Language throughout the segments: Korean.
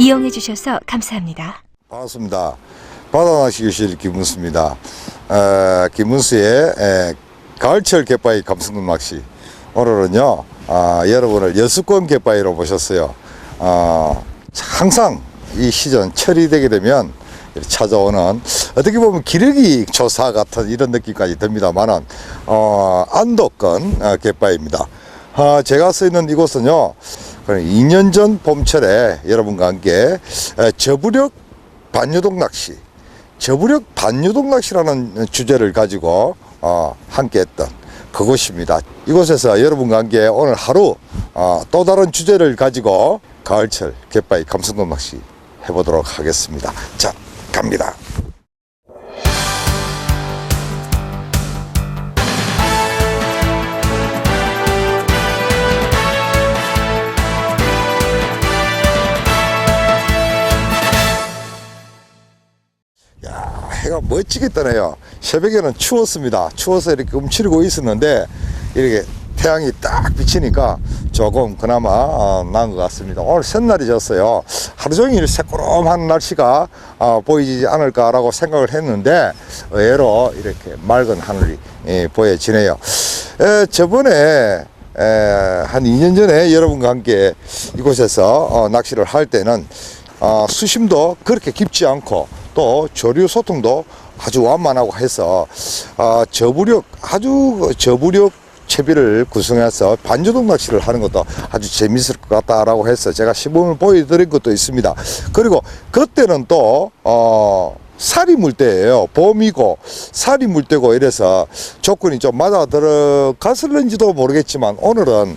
이용해 주셔서 감사합니다. 반갑습니다. 바다낚시 교실 김문수입니다. 김문수의 가을철 갯바위 감성돔 낚시. 오늘은요, 여러분을 여수권 갯바위로 모셨어요. 항상 이 시즌 철이 되게 되면 찾아오는 어떻게 보면 기러기 조사 같은 이런 느낌까지 듭니다만은 안도권 갯바위입니다. 제가 서 있는 이곳은요, 2년 전 봄철에 여러분과 함께 저부력 반유동 낚시, 저부력 반유동 낚시라는 주제를 가지고 함께 했던 그곳입니다. 이곳에서 여러분과 함께 오늘 하루 또 다른 주제를 가지고 가을철 갯바위 감성돔 낚시 해보도록 하겠습니다. 자, 갑니다. 야, 해가 멋지게 뜨네요. 새벽에는 추웠습니다. 추워서 이렇게 움츠리고 있었는데 이렇게 태양이 딱 비치니까 조금 그나마 나은 것 같습니다. 오늘 새날이 졌어요. 하루 종일 새꾸름한 날씨가 보이지 않을까라고 생각을 했는데 의외로 이렇게 맑은 하늘이 보여지네요. 저번에 한 2년 전에 여러분과 함께 이곳에서 낚시를 할 때는 수심도 그렇게 깊지 않고 또 조류 소통도 아주 완만하고 해서 저부력 채비를 구성해서 반유동 낚시를 하는 것도 아주 재밌을 것 같다라고 해서 제가 시범을 보여드린 것도 있습니다. 그리고 그때는 또 살이 물 때예요. 봄이고 살이 물 때고 이래서 조건이 좀 맞아 들어갔을는지도 모르겠지만 오늘은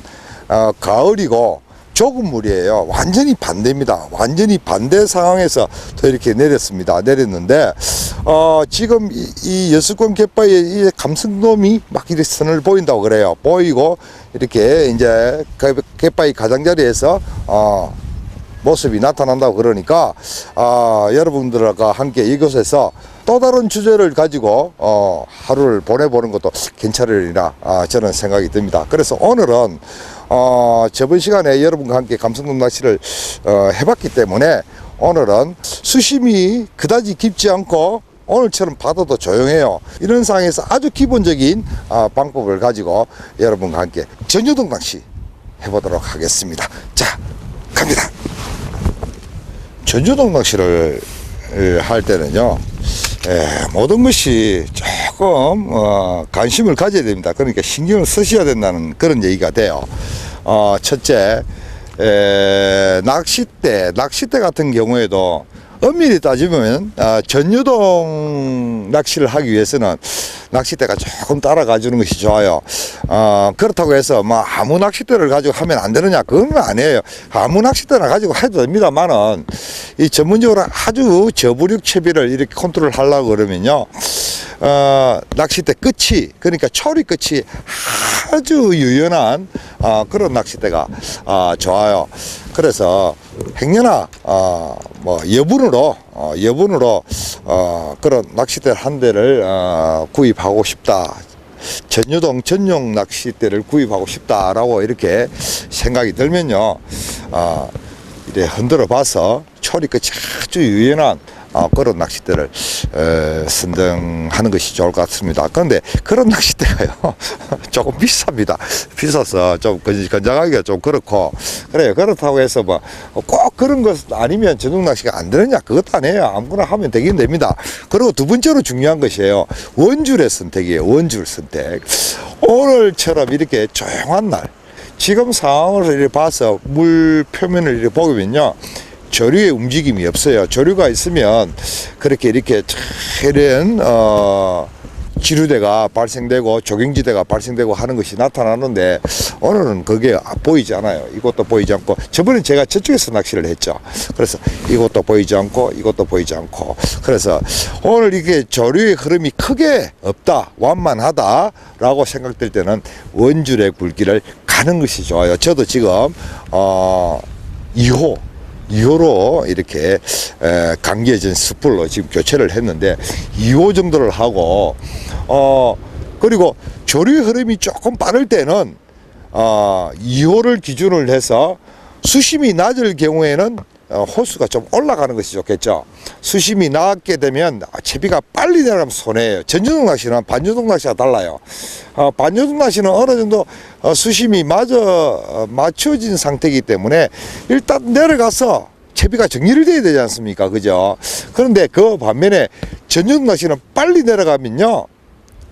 가을이고 조금 물이에요. 완전히 반대입니다. 완전히 반대 상황에서 또 이렇게 내렸는데 지금 이 여수권 갯바위에 이 감성돔이 막 이렇게 선을 보인다고 그래요. 보이고 이렇게 이제 갯바위 가장자리에서 모습이 나타난다고 그러니까 여러분들과 함께 이곳에서 또 다른 주제를 가지고 하루를 보내보는 것도 괜찮으리라 저는 생각이 듭니다. 그래서 오늘은 저번 시간에 여러분과 함께 감성돔 낚시를 해봤기 때문에 오늘은 수심이 그다지 깊지 않고 오늘처럼 바다도 조용해요. 이런 상황에서 아주 기본적인 방법을 가지고 여러분과 함께 전유동 낚시 해보도록 하겠습니다. 자, 갑니다. 전유동 낚시를 할 때는요, 모든 것이 조금 관심을 가져야 됩니다. 그러니까 신경을 쓰셔야 된다는 그런 얘기가 돼요. 첫째, 낚싯대 같은 경우에도 엄밀히 따지면 전유동 낚시를 하기 위해서는 낚싯대가 조금 따라가 주는 것이 좋아요. 그렇다고 해서 뭐 아무 낚싯대를 가지고 하면 안 되느냐, 그건 아니에요. 아무 낚싯대나 가지고 해도 됩니다만은 이 전문적으로 아주 저부력 채비를 이렇게 컨트롤 하려고 그러면요, 낚싯대 끝이, 그러니까 초리 끝이 아주 유연한 그런 낚싯대가 좋아요. 그래서 행여나 뭐 여분으로 그런 낚싯대 한 대를 구입하고 싶다, 전유동 전용 낚싯대를 구입하고 싶다라고 이렇게 생각이 들면요, 이렇게 흔들어 봐서 초리 끝이 아주 유연한 그런 낚싯대를 선정하는 것이 좋을 것 같습니다. 그런데 그런 낚싯대가요 조금 비쌉니다. 비싸서 좀 건장하기가 좀 그렇고, 그래요. 그렇다고 해서 뭐 꼭 그런 것 아니면 전용 낚시가 안 되느냐, 그것도 아니에요. 아무거나 하면 되긴 됩니다. 그리고 두 번째로 중요한 것이에요, 원줄의 선택이에요. 원줄 선택. 오늘처럼 이렇게 조용한 날, 지금 상황을 이렇게 봐서 물 표면을 이렇게 보면요, 조류의 움직임이 없어요. 조류가 있으면 그렇게 이렇게 이런 지류대가 발생되고 조경지대가 발생되고 하는 것이 나타나는데 오늘은 그게 보이지 않아요. 이것도 보이지 않고, 저번에 제가 저쪽에서 낚시를 했죠. 그래서 이것도 보이지 않고 이것도 보이지 않고, 그래서 오늘 이게 조류의 흐름이 크게 없다, 완만하다라고 생각될 때는 원줄의 굵기를 가는 것이 좋아요. 저도 지금 2호로 이렇게 감겨진 숯불로 지금 교체를 했는데 2호 정도를 하고, 그리고 조류의 흐름이 조금 빠를 때는 2호를 기준으로 해서 수심이 낮을 경우에는 호수가 좀 올라가는 것이 좋겠죠. 수심이 낮게 되면 채비가 빨리 내려가면 손해예요. 전조등 낚시는 반조등 낚시와 달라요. 반조등 낚시는 어느 정도 수심이 맞춰진 상태이기 때문에 일단 내려가서 채비가 정리를 돼야 되지 않습니까? 그죠? 그런데 그 반면에 전조등 낚시는 빨리 내려가면요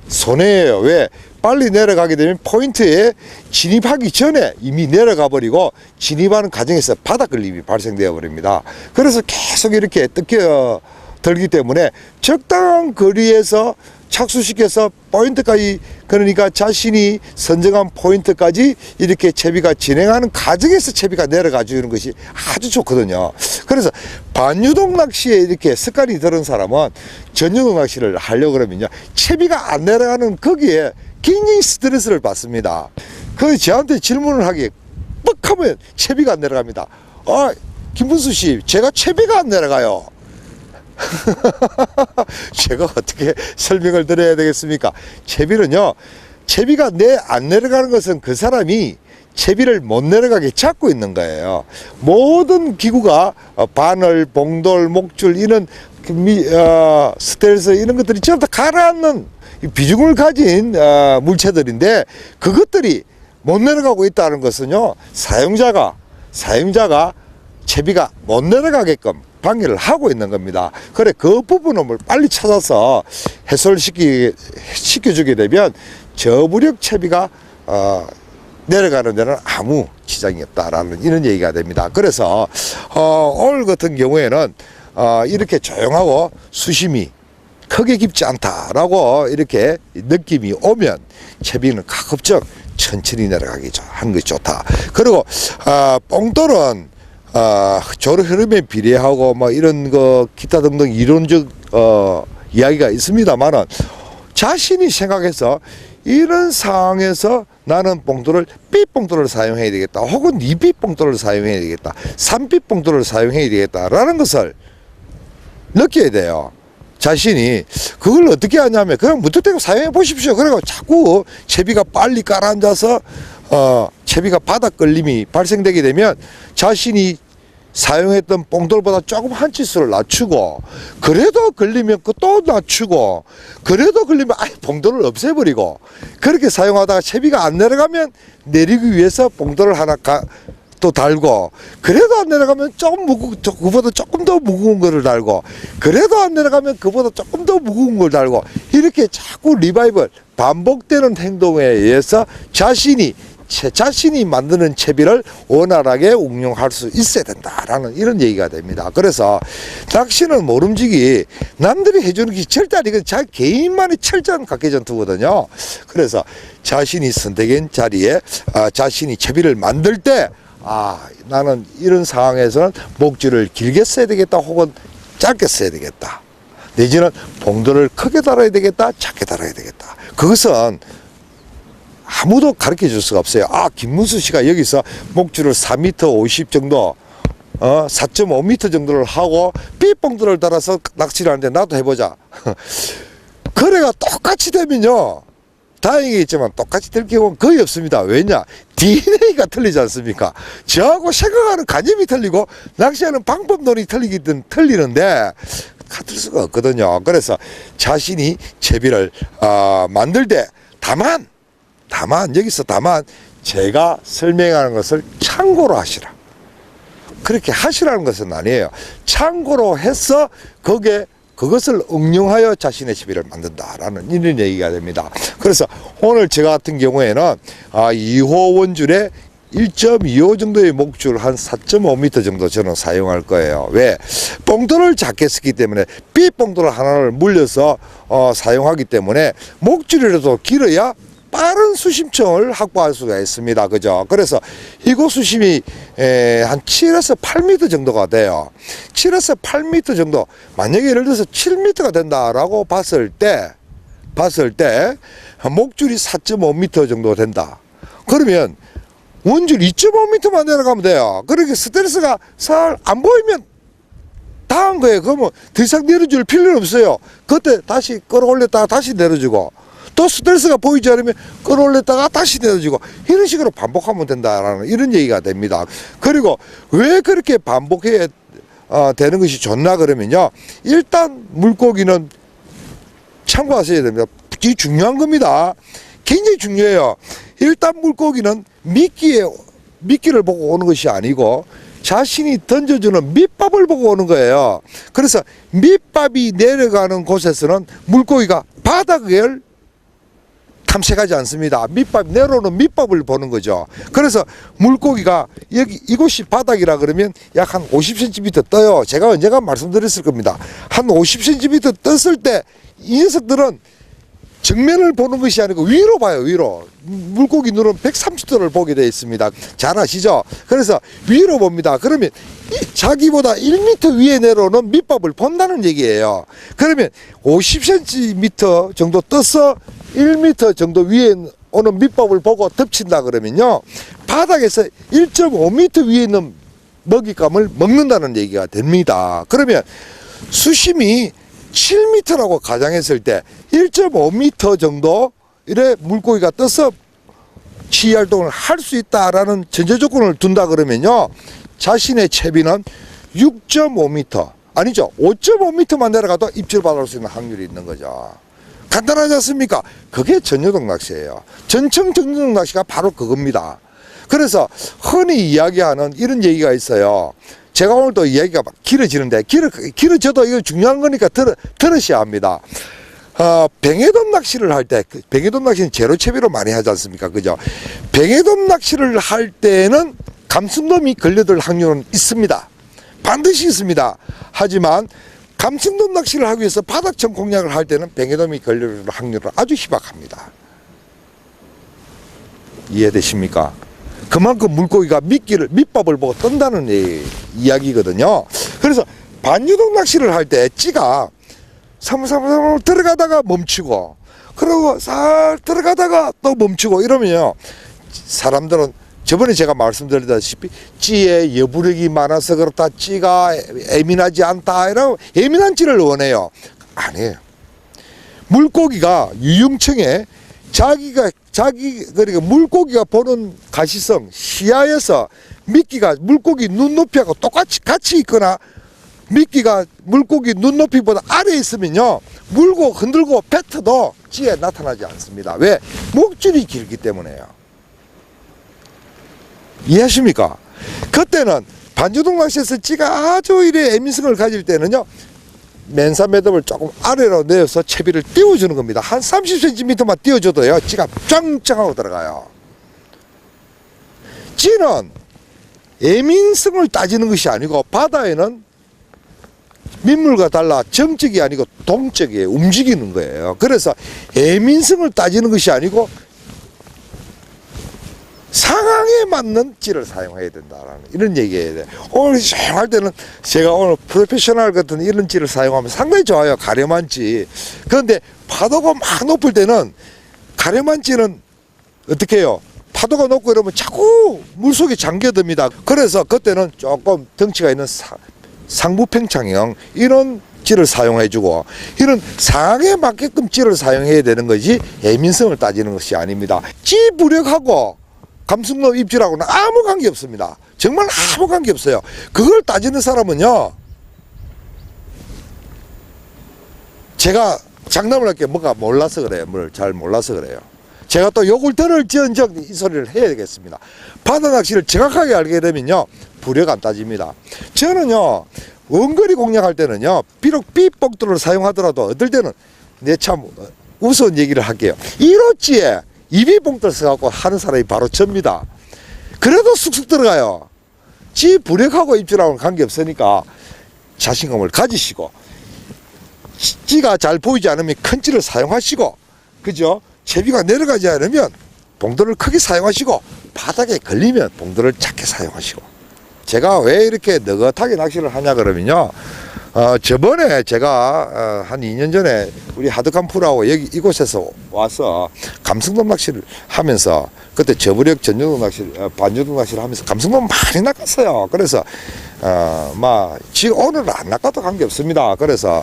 손해예요. 왜? 빨리 내려가게 되면 포인트에 진입하기 전에 이미 내려가 버리고 진입하는 과정에서 바닥 걸림이 발생되어 버립니다. 그래서 계속 이렇게 뜯겨 들기 때문에 적당한 거리에서 착수시켜서 포인트까지, 그러니까 자신이 선정한 포인트까지 이렇게 채비가 진행하는 과정에서 채비가 내려가 주는 것이 아주 좋거든요. 그래서 반유동 낚시에 이렇게 습관이 들은 사람은 전유동 낚시를 하려고 그러면요 채비가 안 내려가는 거기에 굉장히 스트레스를 받습니다. 그 저한테 질문을 하기에 뻑하면 채비가 안 내려갑니다. 김문수 씨, 제가 채비가 안 내려가요. 제가 어떻게 설명을 드려야 되겠습니까? 채비는요, 채비가 안 내려가는 것은 그 사람이 채비를 못 내려가게 잡고 있는 거예요. 모든 기구가 바늘, 봉돌, 목줄 이런 스텔스 이런 것들이 전부 다 가라앉는 비중을 가진 물체들인데 그것들이 못 내려가고 있다는 것은요 사용자가 채비가 못 내려가게끔 방해를 하고 있는 겁니다. 그래 그 부분을 빨리 찾아서 해소를 시켜주게 되면 저부력 채비가 내려가는 데는 아무 지장이 없다라는 이런 얘기가 됩니다. 그래서 오늘 같은 경우에는 이렇게 조용하고 수심이 크게 깊지 않다라고 이렇게 느낌이 오면 채비는 가급적 천천히 내려가기 하는 것이 좋다. 그리고 뽕돌은 조류 흐름에 비례하고 뭐 이런 거 기타 등등 이론적 이야기가 있습니다만은 자신이 생각해서 이런 상황에서 나는 뽕돌을 B뽕돌을 사용해야 되겠다, 혹은 2B뽕돌을 사용해야 되겠다, 3B뽕돌을 사용해야 되겠다라는 것을 느껴야 돼요. 자신이 그걸 어떻게 하냐면 그냥 무턱대고 사용해 보십시오. 그리고 자꾸 채비가 빨리 가라앉아서 채비가 바닥 걸림이 발생되게 되면 자신이 사용했던 뽕돌보다 조금 한 치수를 낮추고, 그래도 걸리면 또 낮추고, 그래도 걸리면 아예 뽕돌을 없애버리고, 그렇게 사용하다가 채비가 안 내려가면 내리기 위해서 뽕돌을 하나 또 달고, 그래도 안 내려가면 그보다 조금 더 무거운 거를 달고, 그래도 안 내려가면 그보다 조금 더 무거운 걸 달고, 이렇게 자꾸 리바이벌 반복되는 행동에 의해서 자신이 만드는 채비를 원활하게 응용할 수 있어야 된다라는 이런 얘기가 됩니다. 그래서 낚시는 모름지기 남들이 해주는 게 절대 아니고 자기 개인만의 철저한 각개전투거든요. 그래서 자신이 선택한 자리에 자신이 채비를 만들 때 나는 이런 상황에서는 목줄을 길게 써야 되겠다, 혹은 짧게 써야 되겠다, 내지는 봉돌을 크게 달아야 되겠다, 작게 달아야 되겠다. 그것은 아무도 가르쳐 줄 수가 없어요. 김문수 씨가 여기서 목줄을 4m 50 정도 4.5m 정도를 하고 B봉돌을 달아서 낚시를 하는데 나도 해보자. 거래가 똑같이 되면요 다행이겠지만 똑같이 될 경우는 거의 없습니다. 왜냐? DNA가 틀리지 않습니까? 저하고 생각하는 관념이 틀리고 낚시하는 방법론이 틀리는데 같을 수가 없거든요. 그래서 자신이 채비를 만들 때 다만 여기서 제가 설명하는 것을 참고로 하시라, 그렇게 하시라는 것은 아니에요. 참고로 해서 그것을 응용하여 자신의 채비를 만든다라는 이런 얘기가 됩니다. 그래서 오늘 저 같은 경우에는 2호 원줄에 1.25 정도의 목줄 한 4.5m 정도 저는 사용할 거예요. 왜? 뽕돌을 작게 쓰기 때문에 B뽕돌 하나를 물려서 사용하기 때문에 목줄이라도 길어야 빠른 수심층을 확보할 수가 있습니다. 그죠? 그래서 이곳 수심이 한 7에서 8m 정도가 돼요. 7에서 8m 정도, 만약에 예를 들어서 7m가 된다라고 봤을 때 목줄이 4.5m 정도 된다. 그러면 원줄 2.5m만 내려가면 돼요. 그렇게 스트레스가 잘 안 보이면 다 한 거예요. 그러면 더 이상 내려줄 필요는 없어요. 그때 다시 끌어올렸다가 다시 내려주고, 또 스트레스가 보이지 않으면 끌어올렸다가 다시 내려지고 이런 식으로 반복하면 된다라는 이런 얘기가 됩니다. 그리고 왜 그렇게 반복해야 되는 것이 좋나 그러면요, 일단 물고기는 참고하셔야 됩니다. 이 중요한 겁니다. 굉장히 중요해요. 일단 물고기는 미끼를 보고 오는 것이 아니고 자신이 던져주는 밑밥을 보고 오는 거예요. 그래서 밑밥이 내려가는 곳에서는 물고기가 바닥을 탐색하지 않습니다. 밑밥 내려오는 밑밥을 보는 거죠. 그래서 물고기가 여기 이곳이 바닥이라 그러면 약 한 50cm 떠요. 제가 언젠가 말씀드렸을 겁니다. 한 50cm 떴을 때 이 녀석들은 정면을 보는 것이 아니고 위로 봐요. 위로. 물고기 눈은 130도를 보게 되어 있습니다. 잘 아시죠? 그래서 위로 봅니다. 그러면 자기보다 1m 위에 내려오는 밑밥을 본다는 얘기예요. 그러면 50cm 정도 떠서 1m 정도 위에 오는 밑밥을 보고 덮친다 그러면요, 바닥에서 1.5m 위에 있는 먹잇감을 먹는다는 얘기가 됩니다. 그러면 수심이 7m라고 가정했을 때 1.5m 정도 이래 물고기가 떠서 치위 활동을 할 수 있다라는 전제 조건을 둔다 그러면요, 자신의 채비는 6.5m 아니죠, 5.5m만 내려가도 입질 받을 수 있는 확률이 있는 거죠. 간단하지 않습니까? 그게 전yo동 낚시예요. 전청 전yo동 낚시가 바로 그겁니다. 그래서 흔히 이야기하는 이런 얘기가 있어요. 제가 오늘 또 이야기가 막 길어지는데, 길어져도 이거 중요한 거니까 들으셔야 합니다. 뱅에돔 낚시를 할 때, 뱅에돔 낚시는 제로채비로 많이 하지 않습니까? 그죠? 뱅에돔 낚시를 할 때는 감순돔이 걸려들 확률은 있습니다. 반드시 있습니다. 하지만 감순돔 낚시를 하기 위해서 바닥청 공략을 할 때는 뱅에돔이 걸려들 확률은 아주 희박합니다. 이해되십니까? 그만큼 물고기가 밑밥을 보고 뜬다는 이야기거든요. 그래서 반유동 낚시를 할 때 찌가 사물사물 들어가다가 멈추고, 그리고 살 들어가다가 또 멈추고 이러면요, 사람들은 저번에 제가 말씀드렸다시피 찌에 여부력이 많아서 그렇다, 찌가 예민하지 않다, 이런 예민한 찌를 원해요. 아니에요. 물고기가 유융청에 그러니까 물고기가 보는 가시성, 시야에서 미끼가 물고기 눈높이하고 같이 있거나 미끼가 물고기 눈높이보다 아래에 있으면요, 물고 흔들고 뱉어도 찌에 나타나지 않습니다. 왜? 목줄이 길기 때문에요. 이해하십니까? 그때는 반주동 낚시에서 찌가 아주 이래 예민성을 가질 때는요, 맨사 매듭을 조금 아래로 내어서 채비를 띄워주는 겁니다. 한 30cm만 띄워줘도요, 찌가 짱짱하고 들어가요. 찌는 예민성을 따지는 것이 아니고, 바다에는 민물과 달라 정적이 아니고 동적이에요. 움직이는 거예요. 그래서 예민성을 따지는 것이 아니고 상황에 맞는 찌를 사용해야 된다라는 이런 얘기해야 돼. 오늘 할 때는 제가 오늘 프로페셔널 같은 이런 찌를 사용하면 상당히 좋아요. 가렴한 찌. 그런데 파도가 막 높을 때는 가렴한 찌는 어떻게 해요? 파도가 높고 이러면 자꾸 물속에 잠겨듭니다. 그래서 그때는 조금 덩치가 있는 상부팽창형 이런 찌를 사용해주고, 이런 상황에 맞게끔 찌를 사용해야 되는 거지 예민성을 따지는 것이 아닙니다. 찌 부력하고 감순돔 입질하고는 아무 관계 없습니다. 정말 아무 관계 없어요. 그걸 따지는 사람은요, 제가 장담을 할게, 뭐가 몰라서 그래요. 뭘 잘 몰라서 그래요. 제가 또 욕을 들을지언정 이 소리를 해야 되겠습니다. 바다 낚시를 정확하게 알게 되면요, 부력 안 따집니다. 저는요, 원거리 공략할 때는요, 비록 삐복도를 사용하더라도 어떨 때는 내 참 우스운 얘기를 할게요. 1호찌에 이비봉돌 써갖고 하는 사람이 바로 접니다. 그래도 쑥쑥 들어가요. 지 부력하고 입질하고는 관계없으니까 자신감을 가지시고, 찌가 잘 보이지 않으면 큰 찌를 사용하시고, 그죠? 채비가 내려가지 않으면 봉돌을 크게 사용하시고, 바닥에 걸리면 봉돌을 작게 사용하시고. 제가 왜 이렇게 느긋하게 낚시를 하냐 그러면요, 저번에 제가 한 2년 전에 우리 하드캄프라고 여기 이곳에서 와서 감성돔 낚시를 하면서 그때 저부력 전유도 낚시, 반유도 낚시를 하면서 감성돔 많이 낚았어요. 그래서 지금 오늘은 안 낚아도 관계없습니다. 그래서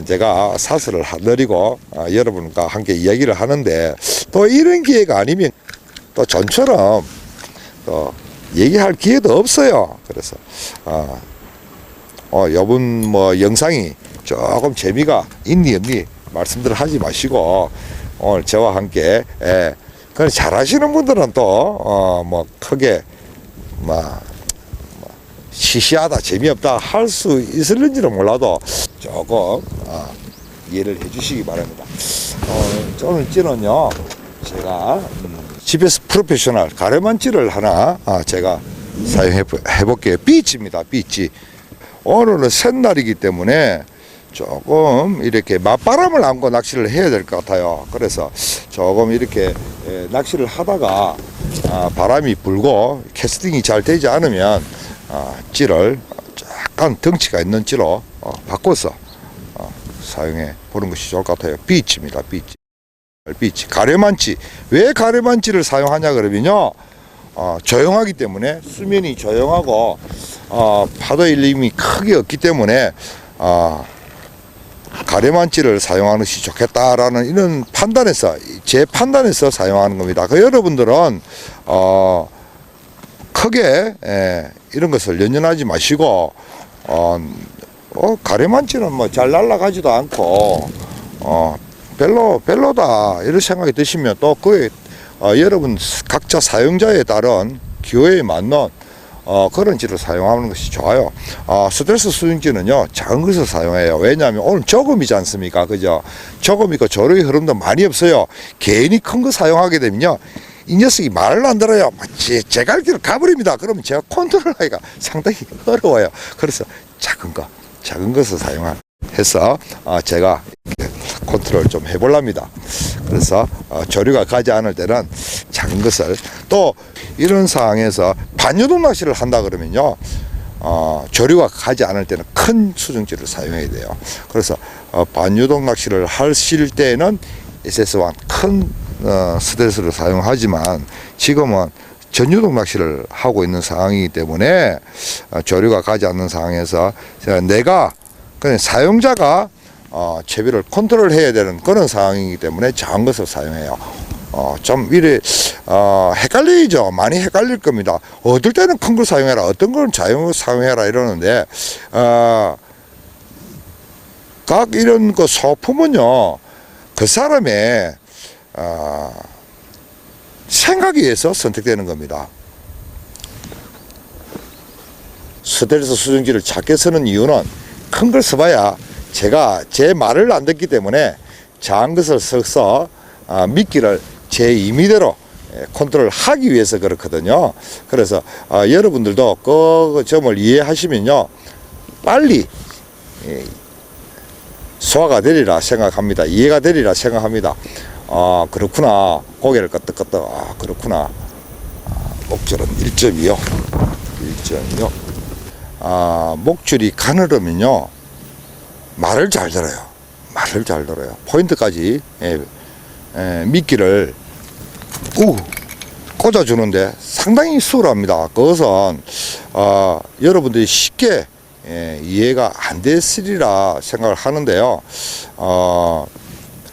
제가 사슬을 내리고 여러분과 함께 이야기를 하는데 또 이런 기회가 아니면 또 전처럼 또 얘기할 기회도 없어요. 그래서 요번 영상이 조금 재미가 있니 없니 말씀들 하지 마시고 오늘 저와 함께 그냥 잘하시는 분들은 또 크게 시시하다 재미없다 할 수 있을는지는 몰라도 조금 이해를 해주시기 바랍니다. 오늘 찌는요 제가 집에서 프로페셔널 가래만찌를 하나 제가 사용해 볼게요. 비치입니다. 비치. 오늘은 새날이기 때문에 조금 이렇게 맞바람을 안고 낚시를 해야 될 것 같아요. 그래서 조금 이렇게 낚시를 하다가 바람이 불고 캐스팅이 잘 되지 않으면 찌를 약간 덩치가 있는 찌로 바꿔서 사용해 보는 것이 좋을 것 같아요. 비치입니다. 비치. 비치. 가래만찌. 왜 가래만찌를 사용하냐 그러면요. 조용하기 때문에 수면이 조용하고 파도 일림이 크게 없기 때문에 가래만찌를 사용하는 것이 좋겠다라는 이런 판단에서 제 판단에서 사용하는 겁니다. 그 여러분들은 크게 이런 것을 연연하지 마시고 가래만찌는 뭐 잘 날아가지도 않고 별로다 이런 생각이 드시면 또 그에 여러분 각자 사용자에 따른 기호에 맞는 그런 찌를 사용하는 것이 좋아요. 스트레스 수중찌는요 작은 것을 사용해요. 왜냐하면 오늘 조금이지 않습니까? 그죠? 조금이고 조류의 흐름도 많이 없어요. 괜히 큰 거 사용하게 되면요 이 녀석이 말을 안 들어요. 제 갈 길을 가버립니다. 그러면 제가 컨트롤하기가 상당히 어려워요. 그래서 작은 것을 사용해서 제가 컨트롤 좀 해볼랍니다. 그래서 조류가 가지 않을 때는 작은 것을 또 이런 상황에서 반유동 낚시를 한다 그러면요 조류가 가지 않을 때는 큰 수중찌를 사용해야 돼요. 그래서 반유동 낚시를 하실 때는 SS1 큰 스트레스를 사용하지만 지금은 전유동 낚시를 하고 있는 상황이기 때문에 조류가 가지 않는 상황에서 내가 그냥 사용자가 채비를 컨트롤 해야 되는 그런 상황이기 때문에 작은 것을 사용해요. 좀 이래 헷갈리죠. 많이 헷갈릴 겁니다. 어떨 때는 큰 걸 사용해라, 어떤 걸 사용해라 이러는데 각 이런 그 소품은요 그 사람의 생각에 의해서 선택되는 겁니다. 스트레스 수증기를 작게 쓰는 이유는 큰 걸 써봐야 제가 제 말을 안 듣기 때문에 작은 것을 써서 미끼를 제 임의대로 컨트롤 하기 위해서 그렇거든요. 그래서 여러분들도 그 점을 이해하시면요 빨리 소화가 되리라 생각합니다. 이해가 되리라 생각합니다. 그렇구나. 고개를 끄덕끄덕. 그렇구나. 목줄은 1.2요. 1.2요. 목줄이 가늘으면요 말을 잘 들어요. 말을 잘 들어요. 포인트까지 미끼를 꽂아주는데 상당히 수월합니다. 그것은 여러분들이 쉽게 이해가 안 됐으리라 생각을 하는데요.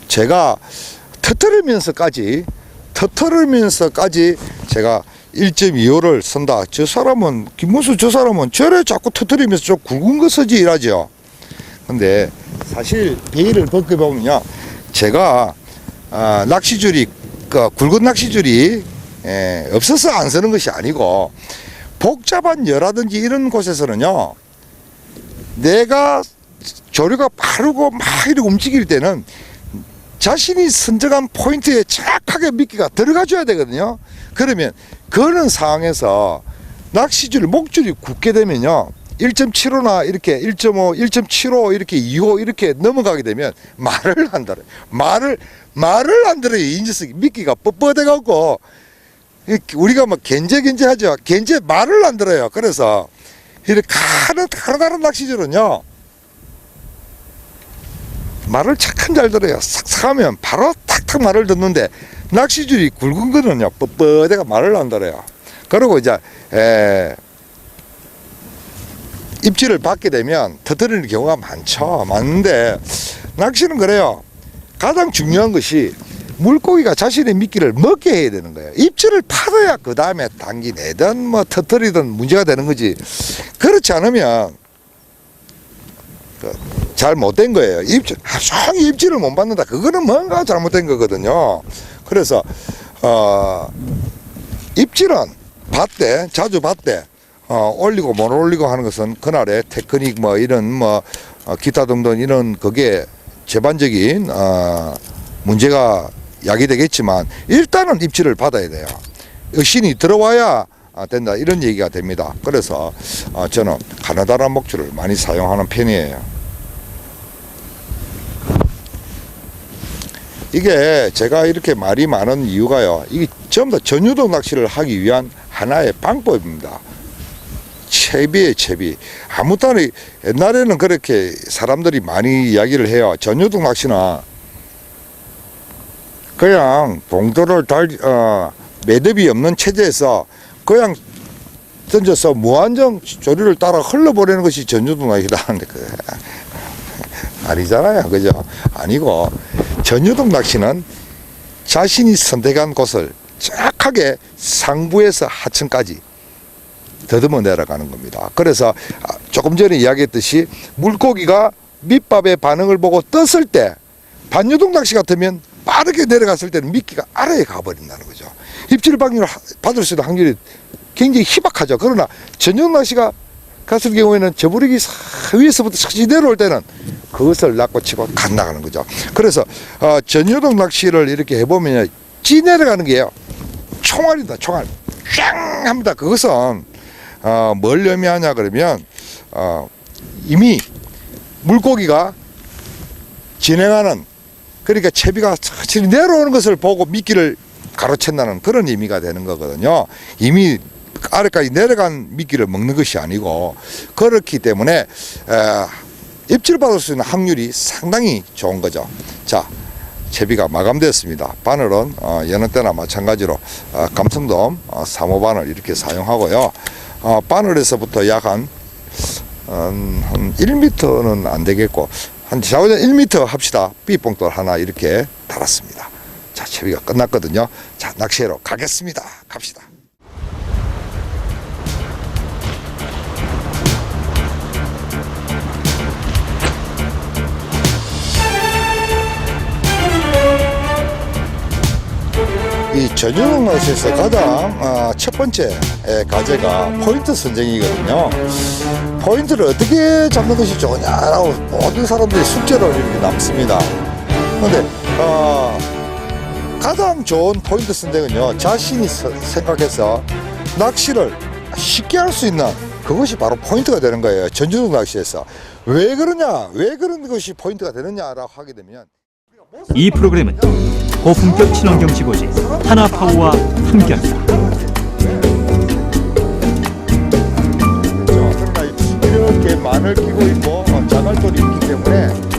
제가 터트리면서까지 제가 1.25를 쓴다. 저 사람은 김문수 저 사람은 저래 자꾸 터트리면서 좀 굵은 거 쓰지 이라죠. 근데 사실 베일을 벗겨보면요 제가 낚시줄이 굵은 낚시줄이 없어서 안 쓰는 것이 아니고 복잡한 여라든지 이런 곳에서는요 내가 조류가 빠르고 막 이렇게 움직일 때는 자신이 선정한 포인트에 정확하게 미끼가 들어가 줘야 되거든요. 그러면 그런 상황에서 낚시줄 목줄이 굳게 되면요 1.75나 이렇게 1.5, 1.75 이렇게 2호 이렇게 넘어가게 되면 말을 안 들어요. 말을 안 들어요. 이 녀석이 미끼가 뻣뻣해 갖고 우리가 막 겐제 하죠. 겐제 말을 안 들어요. 그래서 이렇게 다른 낚시줄은요 말을 착한 잘 들어요. 삭삭하면 바로 탁탁 말을 듣는데 낚시줄이 굵은 거는요 뻣뻣해가 말을 안 들어요. 그리고 이제 입질을 받게 되면 터뜨리는 경우가 많은데 낚시는 그래요. 가장 중요한 것이 물고기가 자신의 미끼를 먹게 해야 되는 거예요. 입질을 파둬야 그 다음에 당기내든 뭐 터뜨리든 문제가 되는 거지. 그렇지 않으면 잘 못된 거예요. 종일 입질을 못 받는다. 그거는 뭔가 잘못된 거거든요. 그래서 입질은 받되 자주 받되 올리고 못 올리고 하는 것은 그날의 테크닉 뭐 이런 뭐 기타 등등 이런 그게 제반적인 문제가 야기되겠지만 일단은 입질을 받아야 돼요. 신이 들어와야 된다 이런 얘기가 됩니다. 그래서 저는 가느다란 목줄을 많이 사용하는 편이에요. 이게 제가 이렇게 말이 많은 이유가요. 이게 전부 다 전유동 낚시를 하기 위한 하나의 방법입니다. 채비에 채비. 아무 따나 옛날에는 그렇게 사람들이 많이 이야기를 해요. 전유동 낚시는 그냥 봉도를 매듭이 없는 체제에서 그냥 던져서 무한정 조류를 따라 흘러보내는 것이 전유동 낚시다 하는데 아니잖아요. 그죠? 아니고 전유동 낚시는 자신이 선택한 곳을 정확하게 상부에서 하층까지 더듬어 내려가는 겁니다. 그래서 조금 전에 이야기했듯이 물고기가 밑밥의 반응을 보고 떴을 때 반유동 낚시 같으면 빠르게 내려갔을 때는 미끼가 아래에 가버린다는 거죠. 입질 받을 수 있는 확률이 굉장히 희박하죠. 그러나 전유동 낚시가 갔을 경우에는 저부리기 위에서부터 착지 내려올 때는 그것을 낚고치고 간 나가는 거죠. 그래서 전유동 낚시를 이렇게 해보면 찌 내려가는 게요. 총알이다. 총알. 쫙 합니다. 그것은 뭘 의미하냐 그러면 이미 물고기가 진행하는 그러니까 채비가 천천히 내려오는 것을 보고 미끼를 가로챈다는 그런 의미가 되는 거거든요. 이미 아래까지 내려간 미끼를 먹는 것이 아니고 그렇기 때문에 입질 받을 수 있는 확률이 상당히 좋은 거죠. 자, 채비가 마감되었습니다. 바늘은 여느 때나 마찬가지로 감성돔 3호 바늘 이렇게 사용하고요. 바늘에서부터 약 한 1m는 안 되겠고 한 좌우전 1m 합시다. 삐뽕돌 하나 이렇게 달았습니다. 자, 채비가 끝났거든요. 자, 낚시하러 가겠습니다. 갑시다. 이 전유동 낚시에서 가장 첫 번째 과제가 포인트 선정이거든요. 포인트를 어떻게 잡는 것이 좋으냐라고 모든 사람들이 숙제로 이렇게 남습니다. 그런데 가장 좋은 포인트 선정은요, 자신이 생각해서 낚시를 쉽게 할 수 있는 그것이 바로 포인트가 되는 거예요. 전유동 낚시에서. 왜 그러냐, 왜 그런 것이 포인트가 되느냐라고 하게 되면, 이 프로그램은 고품격 친환경 지고지 하나파워와 함께합니다. 그러나 이렇게 마늘 끼고 있고 자갈돌이 있기 때문에